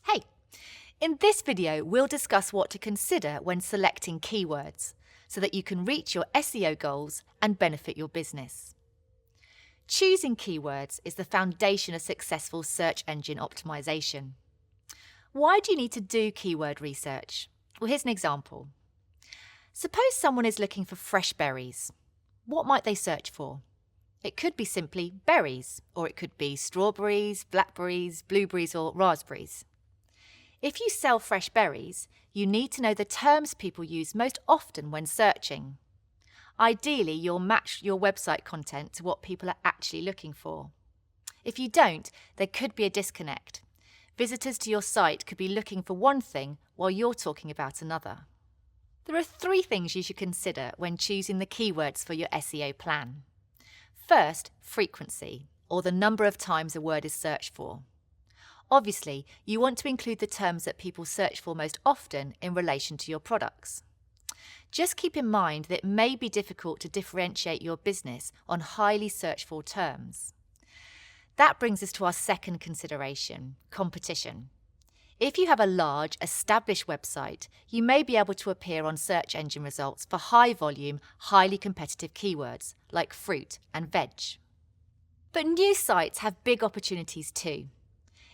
Hey, in this video, we'll discuss what to consider when selecting keywords so that you can reach your SEO goals and benefit your business. Choosing keywords is the foundation of successful search engine optimization. Why do you need to do keyword research? Well, here's an example. Suppose someone is looking for fresh berries. What might they search for? It could be simply berries, or it could be strawberries, blackberries, blueberries, or raspberries. If you sell fresh berries, you need to know the terms people use most often when searching. Ideally, you'll match your website content to what people are actually looking for. If you don't, there could be a disconnect. Visitors to your site could be looking for one thing while you're talking about another. There are 3 things you should consider when choosing the keywords for your SEO plan. First, frequency, or the number of times a word is searched for. Obviously, you want to include the terms that people search for most often in relation to your products. Just keep in mind that it may be difficult to differentiate your business on highly searched for terms. That brings us to our second consideration, competition. If you have a large, established website, you may be able to appear on search engine results for high-volume, highly competitive keywords like fruit and veg. But new sites have big opportunities too.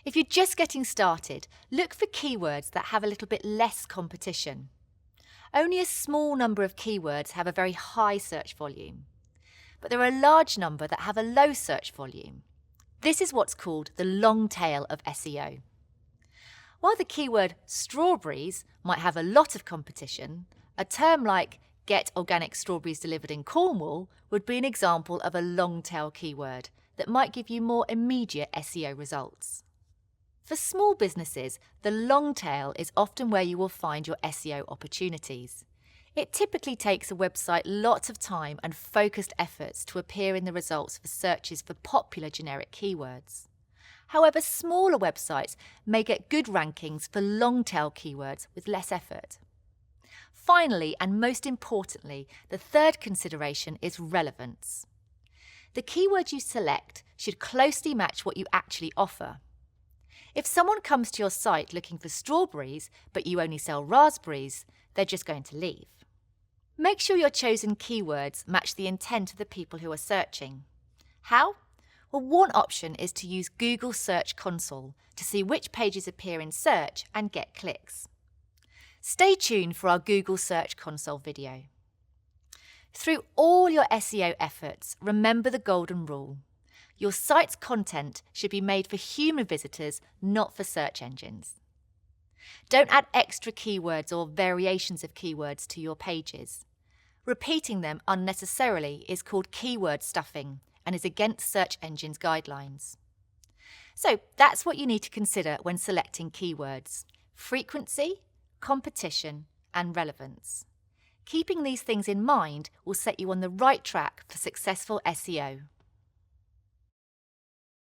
If you're just getting started, look for keywords that have a little bit less competition. Only a small number of keywords have a very high search volume, but there are a large number that have a low search volume. This is what's called the long tail of SEO. While the keyword strawberries might have a lot of competition, a term like "get organic strawberries delivered in Cornwall" would be an example of a long tail keyword that might give you more immediate SEO results. For small businesses, the long tail is often where you will find your SEO opportunities. It typically takes a website lots of time and focused efforts to appear in the results for searches for popular generic keywords. However, smaller websites may get good rankings for long tail keywords with less effort. Finally, and most importantly, the third consideration is relevance. The keyword you select should closely match what you actually offer. If someone comes to your site looking for strawberries, but you only sell raspberries, they're just going to leave. Make sure your chosen keywords match the intent of the people who are searching. How? Well, one option is to use Google Search Console to see which pages appear in search and get clicks. Stay tuned for our Google Search Console video. Through all your SEO efforts, remember the golden rule. Your site's content should be made for human visitors, not for search engines. Don't add extra keywords or variations of keywords to your pages. Repeating them unnecessarily is called keyword stuffing and is against search engines' guidelines. So that's what you need to consider when selecting keywords: frequency, competition, and relevance. Keeping these things in mind will set you on the right track for successful SEO.